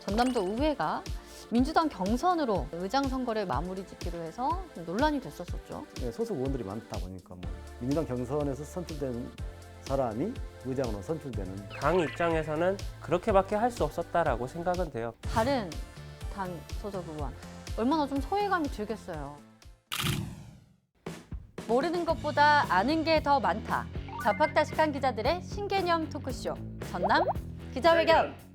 전남도 의회가 민주당 경선으로 의장 선거를 마무리 짓기로 해서 좀 논란이 됐었었죠. 네, 소속 의원들이 많다 보니까 뭐 민주당 경선에서 선출된 사람이 의장으로 선출되는. 당 입장에서는 그렇게밖에 할 수 없었다라고 생각은 돼요. 다른 당 소속 의원 얼마나 좀 소외감이 들겠어요. 모르는 것보다 아는 게 더 많다. 자팍다식한 기자들의 신개념 토크쇼 전남 기자회견.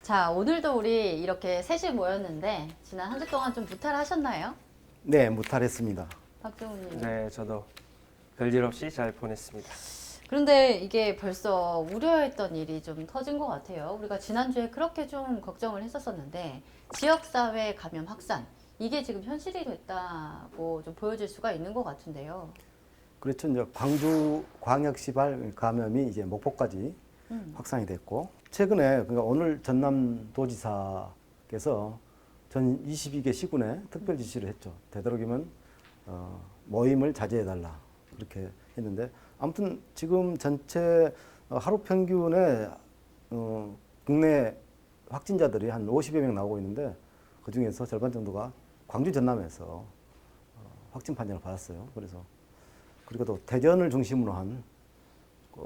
자, 오늘도 우리 이렇게 셋이 모였는데 지난 한 주 동안 좀 무탈하셨나요? 네, 무탈했습니다. 박종훈님. 네, 저도 별일 없이 잘 보냈습니다. 그런데 이게 벌써 우려했던 일이 좀 터진 것 같아요. 우리가 지난주에 그렇게 좀 걱정을 했었었는데 지역사회 감염 확산 이게 지금 현실이 됐다고 좀 보여질 수가 있는 것 같은데요. 그렇죠. 이제 광주 광역시발 감염이 이제 목포까지 확산이 됐고, 최근에 그러니까 오늘 전남도지사께서 전 22개 시군에 특별 지시를 했죠. 되도록이면 모임을 자제해달라 그렇게 했는데, 아무튼 지금 전체 하루 평균에 국내 확진자들이 한 50여 명 나오고 있는데 그 중에서 절반 정도가 광주 전남에서 확진 판정을 받았어요. 그리고 또 대전을 중심으로 한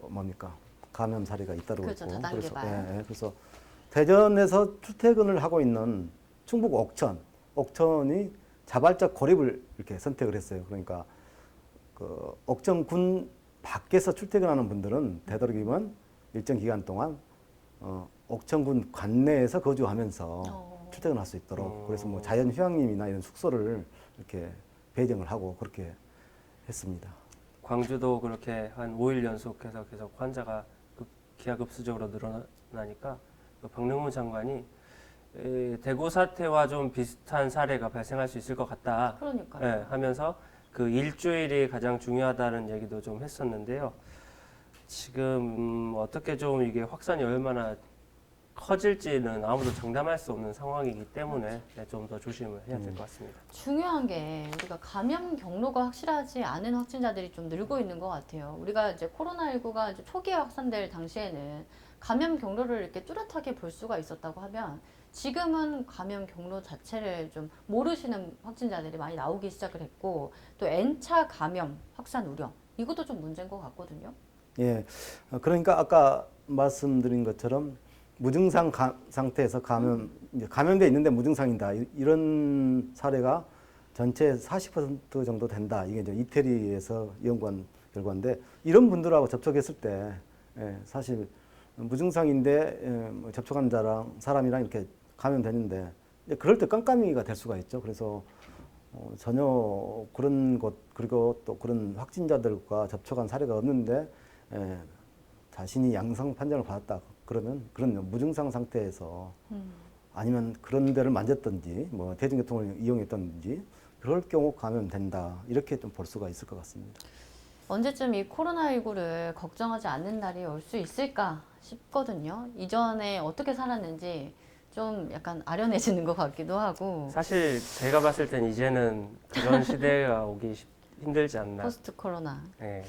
뭡니까 감염 사례가 잇따르고 그렇죠, 있고, 다단계발. 그래서 대전에서 출퇴근을 하고 있는 충북 옥천이 자발적 고립을 이렇게 선택을 했어요. 그러니까 그 옥천군 밖에서 출퇴근하는 분들은 되도록이면 일정 기간 동안 옥천군 관내에서 거주하면서 출퇴근할 수 있도록, 그래서 뭐 자연 휴양림이나 이런 숙소를 이렇게 배정을 하고 그렇게 했습니다. 광주도 그렇게 한 5일 연속해서 계속 환자가 기하급수적으로 늘어나니까 박능훈 장관이 대구 사태와 좀 비슷한 사례가 발생할 수 있을 것 같다. 그러니까요. 예, 하면서 그 일주일이 가장 중요하다는 얘기도 좀 했었는데요. 지금 어떻게 좀 이게 확산이 얼마나 커질지는 아무도 장담할 수 없는 상황이기 때문에 좀 더 조심을 해야 될 것 같습니다. 중요한 게 우리가 감염 경로가 확실하지 않은 확진자들이 좀 늘고 있는 것 같아요. 우리가 이제 코로나19가 이제 초기에 확산될 당시에는 감염 경로를 이렇게 뚜렷하게 볼 수가 있었다고 하면 지금은 감염 경로 자체를 좀 모르시는 확진자들이 많이 나오기 시작을 했고, 또 N차 감염 확산 우려 이것도 좀 문제인 것 같거든요. 예, 그러니까 아까 말씀드린 것처럼 무증상 상태에서 이제 감염돼 있는데 무증상이다, 이런 사례가 전체 40% 정도 된다. 이게 이제 이태리에서 연구한 결과인데, 이런 분들하고 접촉했을 때 사실 무증상인데 뭐 접촉한 사람이랑 이렇게 감염되는데 그럴 때 깜깜이가 될 수가 있죠. 그래서 전혀 그런 것, 그리고 또 그런 확진자들과 접촉한 사례가 없는데 자신이 양성 판정을 받았다 그러면 그런 무증상 상태에서 아니면 그런 데를 만졌든지 뭐 대중교통을 이용했든지 그럴 경우 감염된다, 이렇게 좀 볼 수가 있을 것 같습니다. 언제쯤 이 코로나19를 걱정하지 않는 날이 올 수 있을까 싶거든요. 이전에 어떻게 살았는지 좀 약간 아련해지는 것 같기도 하고. 사실 제가 봤을 땐 이제는 그런 시대가 오기 힘들지 않나. 포스트 코로나. 예.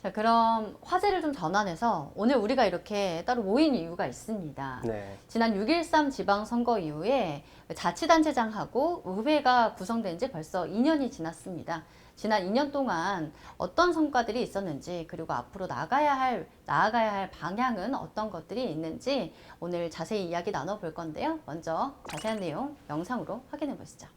자, 그럼 화제를 좀 전환해서 오늘 우리가 이렇게 따로 모인 이유가 있습니다. 네. 지난 6.13 지방선거 이후에 자치단체장하고 의회가 구성된 지 벌써 2년이 지났습니다. 지난 2년 동안 어떤 성과들이 있었는지, 그리고 앞으로 나아가야 할 방향은 어떤 것들이 있는지 오늘 자세히 이야기 나눠볼 건데요. 먼저 자세한 내용 영상으로 확인해 보시죠.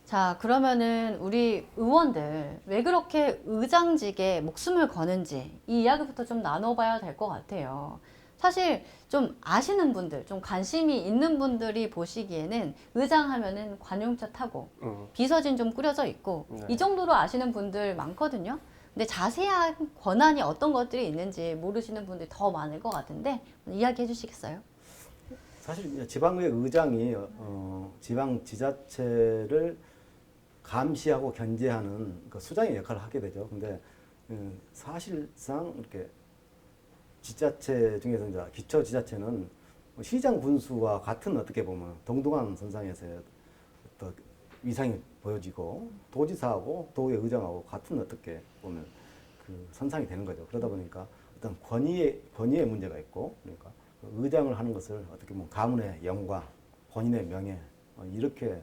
자, 그러면은 우리 의원들 왜 그렇게 의장직에 목숨을 거는지 이 이야기부터 좀 나눠봐야 될 것 같아요. 사실 좀 아시는 분들, 좀 관심이 있는 분들이 보시기에는 의장 하면은 관용차 타고 비서진 좀 꾸려져 있고 네. 이 정도로 아시는 분들 많거든요. 근데 자세한 권한이 어떤 것들이 있는지 모르시는 분들이 더 많을 것 같은데 이야기해 주시겠어요? 사실 지방의 의장이 지방 지자체를 감시하고 견제하는 그 수장의 역할을 하게 되죠. 근데 사실상 이렇게 지자체 중에서 이제 기초 지자체는 시장 군수와 같은 어떻게 보면 동등한 선상에서의 어떤 위상이 보여지고 도지사하고 도의 의장하고 같은 어떻게 보면 그 선상이 되는 거죠. 그러다 보니까 어떤 권위의 문제가 있고 그러니까 의장을 하는 것을 어떻게 보면 가문의 영광, 본인의 명예 이렇게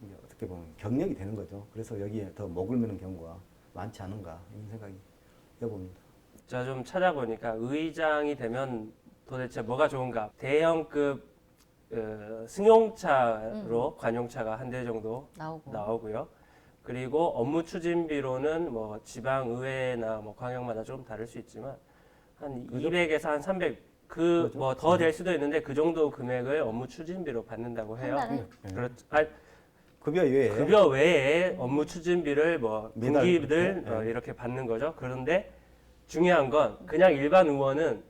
이제 어떻게 보면 경력이 되는 거죠. 그래서 여기에 더 목을 매는 경우가 많지 않은가 이런 생각이 해봅니다. 제가 좀 찾아보니까 의장이 되면 도대체 뭐가 좋은가? 대형급 승용차로 관용차가 한 대 정도 나오고. 나오고요. 그리고 업무 추진비로는 뭐 지방 의회나 뭐 광역마다 좀 다를 수 있지만 한 그죠? 200에서 한 300 그 그죠? 뭐 더 될 수도 있는데 그 정도 금액을 업무 추진비로 받는다고 해요. 한 달에? 네. 그렇 아, 급여 외에 급여 외에 업무 추진비를 뭐 매달 분기를 그렇게, 네. 이렇게 받는 거죠. 그런데 중요한 건 그냥 일반 의원은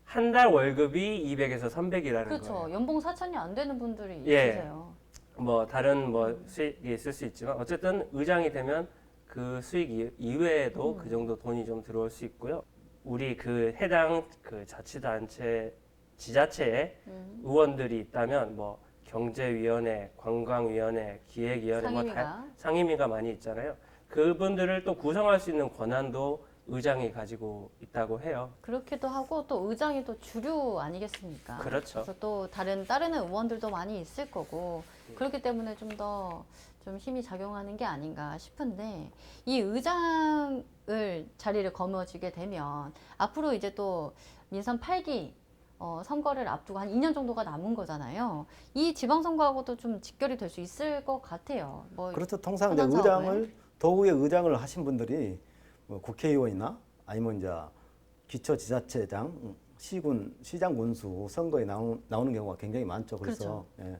한 달 월급이 200에서 300이라는 그렇죠. 거예요. 연봉 4천이 안 되는 분들이 예. 있으세요. 뭐 다른 뭐 수익이 있을 수 있지만 어쨌든 의장이 되면 그 수익 이외에도 그 정도 돈이 좀 들어올 수 있고요. 우리 그 해당 그 자치단체 지자체에 의원들이 있다면 뭐 경제위원회, 관광위원회, 기획위원회 상임위가. 상임위가 많이 있잖아요. 그분들을 또 구성할 수 있는 권한도 의장이 가지고 있다고 해요. 그렇기도 하고 또 의장이 또 주류 아니겠습니까? 그렇죠. 그래서 또 따르는 의원들도 많이 있을 거고 그렇기 때문에 좀 더 좀 힘이 작용하는 게 아닌가 싶은데 이 의장을 자리를 거머쥐게 되면 앞으로 이제 또 민선 8기 선거를 앞두고 한 2년 정도가 남은 거잖아요. 이 지방선거하고도 좀 직결이 될 수 있을 것 같아요. 뭐 그렇죠. 통상 이제 현안 사업을. 도의회 의장을 하신 분들이 뭐 국회의원이나 아니면 이제 기초지자체장, 시장 군수 선거에 나오는 경우가 굉장히 많죠. 그래서 예,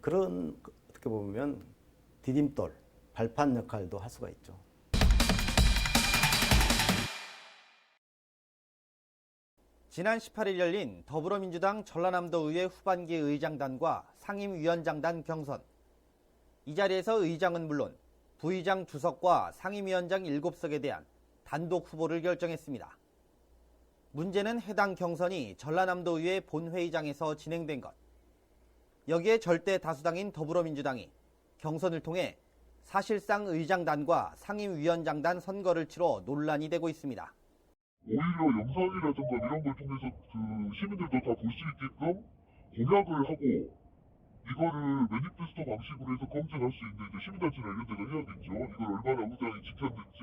그런 어떻게 보면 디딤돌, 발판 역할도 할 수가 있죠. 지난 18일 열린 더불어민주당 전라남도의회 후반기 의장단과 상임위원장단 경선. 이 자리에서 의장은 물론 부의장 2석과 상임위원장 7석에 대한 단독 후보를 결정했습니다. 문제는 해당 경선이 전라남도의회 본회의장에서 진행된 것. 여기에 절대 다수당인 더불어민주당이 경선을 통해 사실상 의장단과 상임위원장단 선거를 치러 논란이 되고 있습니다. 오히려 영상이라든가 이런 걸 통해서 그 시민들도 다 볼 수 있게끔 공약을 하고 이거를 매니페스토 방식으로 해서 검증할 수 있는 이제 시민단체나 이런 데가 해야겠죠. 이걸 얼마나 의장이 지켰는지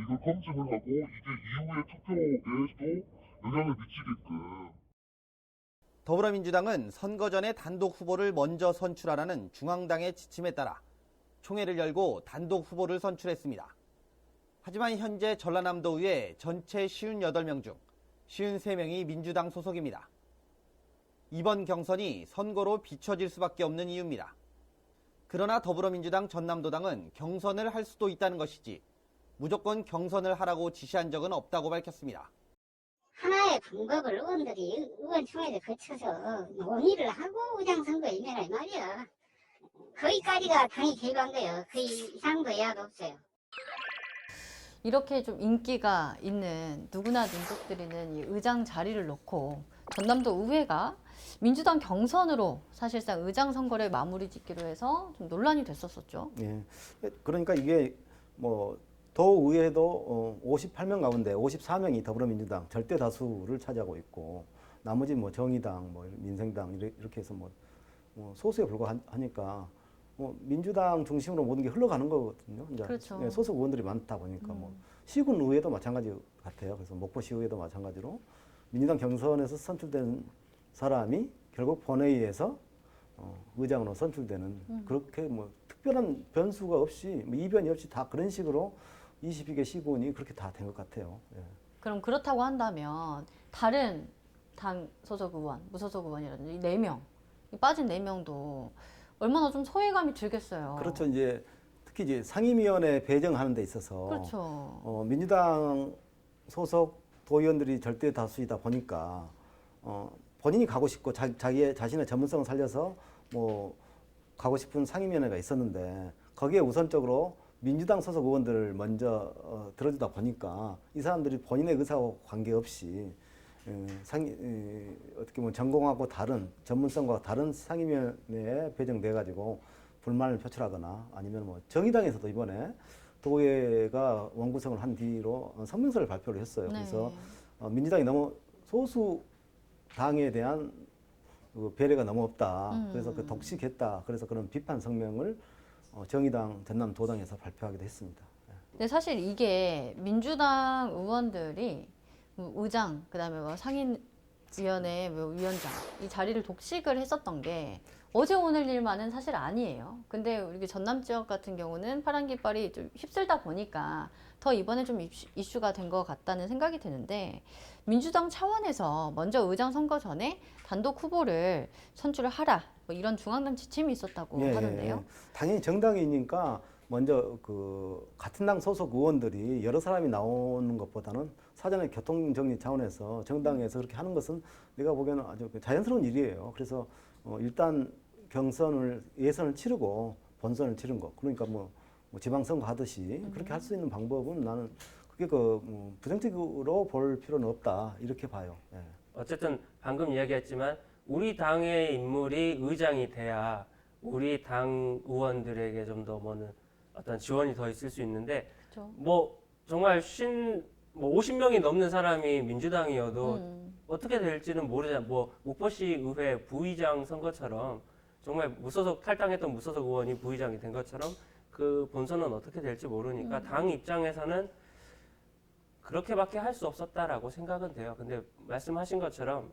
이걸 검증을 하고 이게 이후의 투표에도 영향을 미치게끔. 더불어민주당은 선거 전에 단독 후보를 먼저 선출하라는 중앙당의 지침에 따라 총회를 열고 단독 후보를 선출했습니다. 하지만 현재 전라남도의회 전체 58명 중 53명이 민주당 소속입니다. 이번 경선이 선거로 비춰질 수밖에 없는 이유입니다. 그러나 더불어민주당 전남도당은 경선을 할 수도 있다는 것이지 무조건 경선을 하라고 지시한 적은 없다고 밝혔습니다. 하나의 방법을 의원총회를 거쳐서 논의를 하고 의장 선거에 임해라 이 말이야. 거기까지가 당이 개입한 거예요. 그 이상도 이하도 없어요. 이렇게 좀 인기가 있는 누구나 눈속 들이는 이 의장 자리를 놓고 전남도 의회가 민주당 경선으로 사실상 의장 선거를 마무리 짓기로 해서 좀 논란이 됐었었죠. 예. 그러니까 이게 뭐 도의회도 58명 가운데 54명이 더불어민주당 절대 다수를 차지하고 있고 나머지 뭐 정의당, 뭐 민생당 이렇게 해서 뭐 소수에 불과하니까 민주당 중심으로 모든 게 흘러가는 거거든요. 이제 그렇죠. 예, 소속 의원들이 많다 보니까 뭐 시군 의회도 마찬가지 같아요. 그래서 목포시 의회도 마찬가지로 민주당 경선에서 선출된 사람이 결국 본회의에서 의장으로 선출되는 그렇게 뭐 특별한 변수가 없이 뭐 이변이 없이 다 그런 식으로 22개 시군이 그렇게 다 된 것 같아요. 예. 그럼 그렇다고 한다면 다른 당 소속 의원, 무소속 의원이라든지 이 4명, 이 빠진 4명도 얼마나 좀 소외감이 들겠어요. 그렇죠. 이제 특히 이제 상임위원회 배정하는 데 있어서 그렇죠. 민주당 소속 도의원들이 절대 다수이다 보니까 본인이 가고 싶고 자신의 전문성을 살려서 뭐 가고 싶은 상임위원회가 있었는데 거기에 우선적으로 민주당 소속 의원들을 먼저 들어주다 보니까 이 사람들이 본인의 의사와 관계없이 어떻게 보면 전공하고 다른 전문성과 다른 상임위원회에 배정돼 가지고 불만을 표출하거나 아니면 뭐 정의당에서도 이번에 도의회가 원구성을 한 뒤로 성명서를 발표를 했어요. 네. 그래서 민주당이 너무 소수 당에 대한 그 배려가 너무 없다. 그래서 그 독식했다. 그래서 그런 비판 성명을 정의당 전남도당에서 발표하기도 했습니다. 근데 사실 이게 민주당 의원들이 의장, 그다음에 뭐 상임위원회 뭐 위원장 이 자리를 독식을 했었던 게 어제 오늘 일만은 사실 아니에요. 근데 우리 전남 지역 같은 경우는 파란 깃발이 좀 휩쓸다 보니까 더 이번에 좀 이슈가 된 것 같다는 생각이 드는데 민주당 차원에서 먼저 의장 선거 전에 단독 후보를 선출을 하라 뭐 이런 중앙당 지침이 있었다고 하던데요. 당연히 정당이니까 먼저 그 같은 당 소속 의원들이 여러 사람이 나오는 것보다는 사전에 교통정리 차원에서 정당에서 그렇게 하는 것은 내가 보기에는 아주 자연스러운 일이에요. 그래서 일단 예선을 치르고 본선을 치른 거. 그러니까 뭐 지방선거 하듯이 그렇게 할 수 있는 방법은 나는 그게 부정적으로 볼 필요는 없다 이렇게 봐요. 예. 어쨌든 방금 이야기했지만 우리 당의 인물이 의장이 돼야 우리 당 의원들에게 좀 더 뭐는 어떤 지원이 더 있을 수 있는데 그렇죠. 뭐 정말 50명이 넘는 사람이 민주당이어도 어떻게 될지는 모르잖아. 뭐 목포시 의회 부의장 선거처럼 정말 무소속 탈당했던 무소속 의원이 부의장이 된 것처럼 그 본선은 어떻게 될지 모르니까 당 입장에서는 그렇게밖에 할 수 없었다라고 생각은 돼요. 근데 말씀하신 것처럼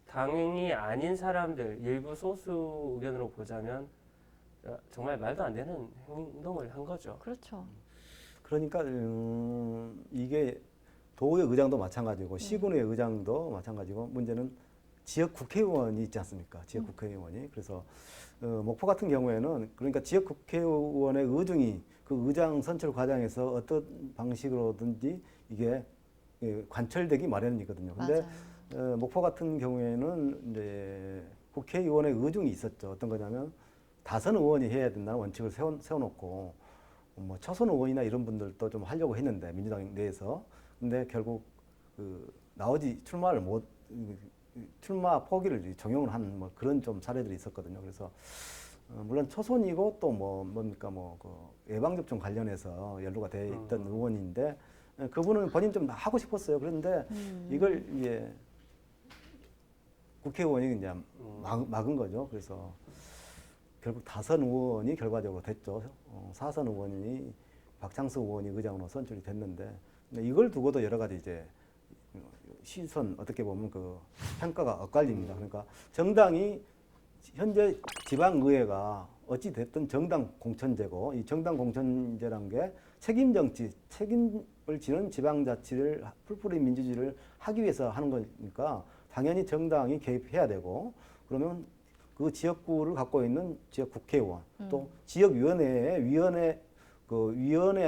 당이 아닌 사람들 일부 소수 의견으로 보자면 정말 말도 안 되는 행동을 한 거죠. 그렇죠. 그러니까 이게 도의 의장도 마찬가지고 시군의 의장도 마찬가지고 문제는 지역 국회의원이 있지 않습니까? 지역 국회의원이. 그래서 목포 같은 경우에는 그러니까 지역 국회의원의 의중이 그 의장 선출 과정에서 어떤 방식으로든지 이게 관철되기 마련이거든요. 근데 목포 같은 경우에는 이제 국회의원의 의중이 있었죠. 어떤 거냐면 다선 의원이 해야 된다는 원칙을 세워놓고 뭐 초선 의원이나 이런 분들도 좀 하려고 했는데 민주당 내에서 근데 결국 출마 포기를 종용을 한 뭐 그런 좀 사례들이 있었거든요. 그래서 물론 초선이고 또 그 예방접종 관련해서 연루가 돼 있던 의원인데 그분은 본인 좀 하고 싶었어요. 그런데 이걸 이제 국회의원이 이제 막은 거죠. 그래서 결국 다선 의원이 결과적으로 됐죠. 사선 의원이 박창수 의원이 의장으로 선출이 됐는데 이걸 두고도 여러 가지 이제 시선 어떻게 보면 그 평가가 엇갈립니다. 그러니까 정당이 현재 지방의회가 어찌 됐든 정당 공천제고 이 정당 공천제란 게 책임 정치, 책임을 지는 지방자치를 풀뿌리 민주주의를 하기 위해서 하는 거니까 당연히 정당이 개입해야 되고 그러면 그 지역구를 갖고 있는 지역 국회의원 또 지역위원회의 위원회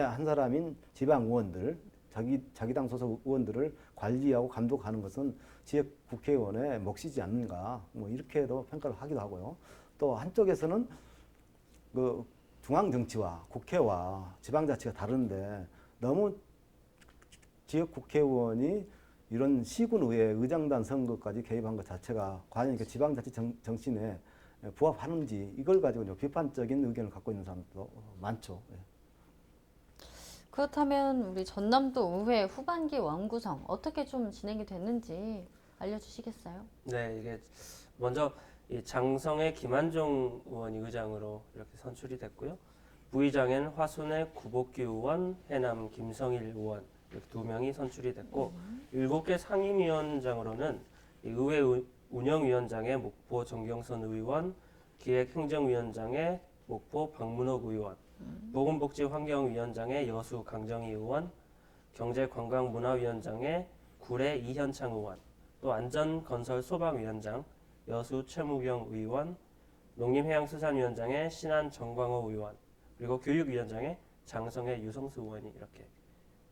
한 사람인 지방 의원들 자기 당 소속 의원들을 관리하고 감독하는 것은 지역 국회의원의 몫이지 않는가 뭐 이렇게도 평가를 하기도 하고요. 또 한쪽에서는 그 중앙 정치와 국회와 지방자치가 다른데 너무 지역 국회의원이 이런 시군의회 의장단 선거까지 개입한 것 자체가 과연 이렇게 지방자치 정신에 부합하는지 이걸 가지고 비판적인 의견을 갖고 있는 사람도 많죠. 예. 그렇다면 우리 전남도 의회 후반기 원구성 어떻게 좀 진행이 됐는지 알려주시겠어요? 네, 이게 먼저 이 장성의 김한종 의원이 의장으로 이렇게 선출이 됐고요. 부의장엔 화순의 구복기 의원, 해남 김성일 의원 이렇게 2명이 선출이 됐고 7개 상임위원장으로는 이 의회 운영위원장의 목포 정경선 의원, 기획행정위원장의 목포 박문옥 의원, 보건복지환경위원장의 여수 강정희 의원, 경제관광문화위원장의 구례 이현창 의원, 또 안전건설 소방위원장 여수 최무경 의원, 농림해양수산위원장의 신한 정광호 의원, 그리고 교육위원장의 장성혜 유성수 의원이 이렇게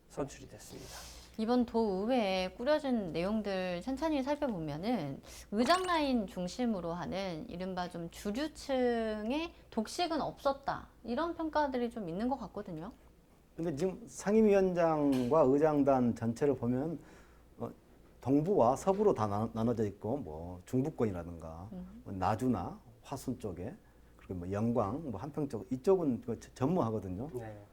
선출이 됐습니다. 이번 도의회에 꾸려진 내용들 천천히 살펴보면은 의장 라인 중심으로 하는 이른바 좀 주류층의 독식은 없었다. 이런 평가들이 좀 있는 것 같거든요. 근데 지금 상임위원장과 의장단 전체를 보면 동부와 서부로 다 나눠져 있고 뭐 중부권이라든가 뭐 나주나 화순 쪽에 그리고 뭐 영광, 뭐 한평 쪽 이쪽은 전무하거든요. 네.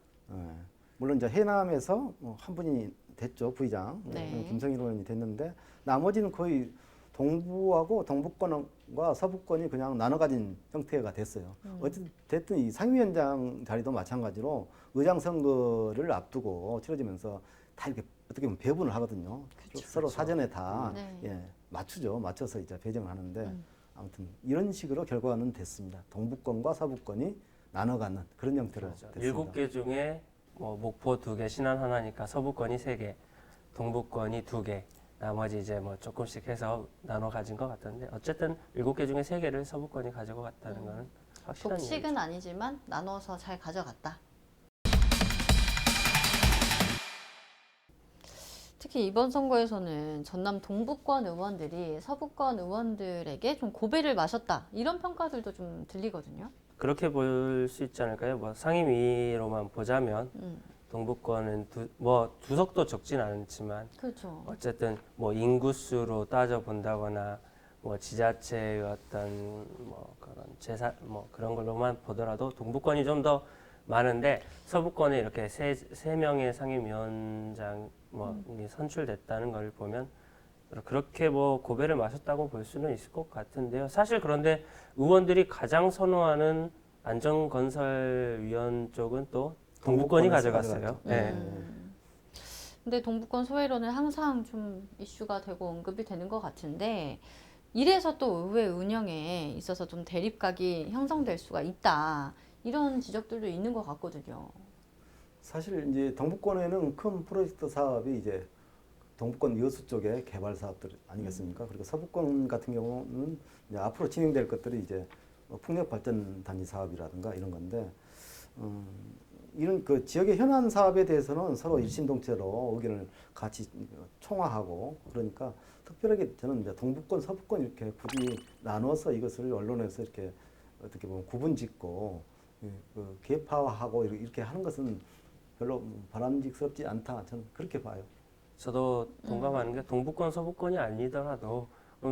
물론 이제 해남에서 한 분이 됐죠, 부의장. 네. 김성일 의원이 됐는데 나머지는 거의 동부하고 동부권과 서부권이 그냥 나눠 가진 형태가 됐어요. 어쨌든 이 상임위원장 자리도 마찬가지로 의장 선거를 앞두고 치러지면서 다 이렇게 어떻게 보면 배분을 하거든요. 서로 사전에 다 네. 맞추죠. 맞춰서 이제 배정을 하는데 아무튼 이런 식으로 결과는 됐습니다. 동부권과 서부권이 나눠가는 그런 형태로 됐습니다. 7개 중에 뭐 목포 2개, 신안 하나니까 서부권이 3개, 동부권이 2개, 나머지 이제 뭐 조금씩 해서 나눠 가진 것 같던데 어쨌든 7개 중에 3개를 서부권이 가지고 갔다는 거는 확실한 얘기죠. 독식은 아니지만 나눠서 잘 가져갔다. 특히 이번 선거에서는 전남 동부권 의원들이 서부권 의원들에게 좀 고배를 마셨다. 이런 평가들도 좀 들리거든요. 그렇게 볼 수 있지 않을까요? 뭐 상임위로만 보자면 동부권은 두석도 적진 않지만 그렇죠. 어쨌든 뭐 인구수로 따져 본다거나 뭐 지자체의 어떤 뭐 그런 뭐 그런 걸로만 보더라도 동부권이 좀 더 많은데 서부권에 이렇게 세 명의 상임위원장 선출됐다는 걸 보면 그렇게 뭐 고배를 마셨다고 볼 수는 있을 것 같은데요. 사실 그런데 의원들이 가장 선호하는 안전건설위원 쪽은 또 동부권이 가져갔어요. 네. 근데 동부권 소외로는 항상 좀 이슈가 되고 언급이 되는 것 같은데 이래서 또 의회 운영에 있어서 좀 대립각이 형성될 수가 있다. 이런 지적들도 있는 것 같거든요. 사실 이제 동부권에는 큰 프로젝트 사업이 이제 동부권 여수 쪽의 개발 사업들 아니겠습니까? 그리고 서부권 같은 경우는 이제 앞으로 진행될 것들이 이제 풍력 발전 단지 사업이라든가 이런 건데 이런 그 지역의 현안 사업에 대해서는 서로 일심동체로 의견을 같이 총화하고 그러니까 특별하게 저는 이제 동부권, 서부권 이렇게 굳이 나눠서 이것을 언론에서 이렇게 어떻게 보면 구분짓고 그 계파화하고 이렇게 하는 것은 별로 바람직스럽지 않다. 저는 그렇게 봐요. 저도 동감하는 게 동부권, 서부권이 아니더라도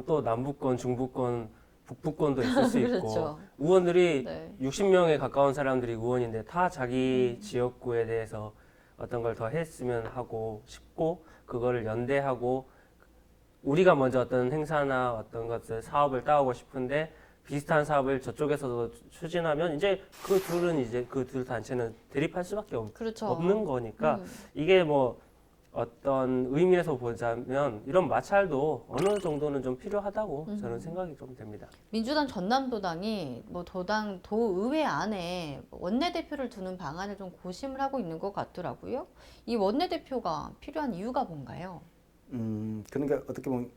또 남부권, 중부권, 북부권도 있을 수 있고 그렇죠. 의원들이 네. 60명에 가까운 사람들이 의원인데 다 자기 지역구에 대해서 어떤 걸 더 했으면 하고 싶고 그거를 연대하고 우리가 먼저 어떤 행사나 어떤 것을 사업을 따오고 싶은데 비슷한 사업을 저쪽에서도 추진하면 이제 그 둘 단체는 대립할 수밖에 그렇죠. 없는 거니까 이게 뭐 어떤 의미에서 보자면 이런 마찰도 어느 정도는 좀 필요하다고 저는 생각이 좀 됩니다. 민주당 전남도당이 뭐 도의회 안에 원내대표를 두는 방안을 좀 고심을 하고 있는 것 같더라고요. 이 원내대표가 필요한 이유가 뭔가요? 그러니까 어떻게 보면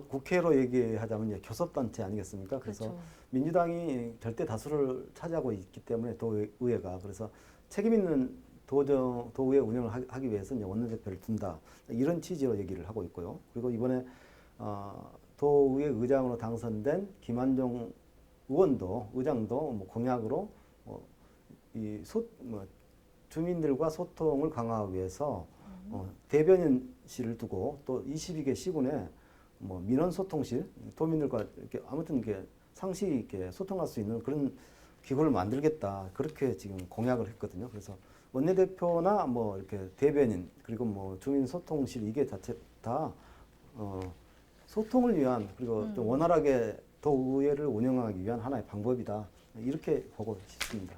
국회로 얘기하자면 이제 교섭단체 아니겠습니까? 그래서 그렇죠. 민주당이 절대 다수를 차지하고 있기 때문에 도의회가 그래서 책임 있는 도의회 운영을 하기 위해서 이제 원내대표를 둔다 이런 취지로 얘기를 하고 있고요. 그리고 이번에 도의회 의장으로 당선된 김한종 의장도 뭐 공약으로 주민들과 소통을 강화하기 위해서 대변인실을 두고 또 22개 시군에 뭐 민원 소통실, 도민들과 이렇게 아무튼 이렇게 상시 있게 소통할 수 있는 그런 기구를 만들겠다 그렇게 지금 공약을 했거든요. 그래서 원내대표나 뭐 이렇게 대변인 그리고 뭐 주민 소통실 이게 자체 다 소통을 위한 그리고 또 원활하게 도의회를 운영하기 위한 하나의 방법이다 이렇게 보고 싶습니다.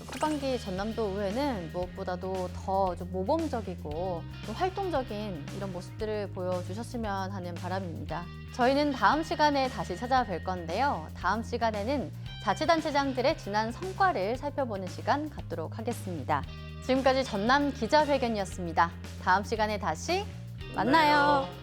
후반기 전남도 의회는 무엇보다도 더 좀 모범적이고 좀 활동적인 이런 모습들을 보여주셨으면 하는 바람입니다. 저희는 다음 시간에 다시 찾아뵐 건데요. 다음 시간에는 자치단체장들의 지난 성과를 살펴보는 시간 갖도록 하겠습니다. 지금까지 전남 기자회견이었습니다. 다음 시간에 다시 만나요.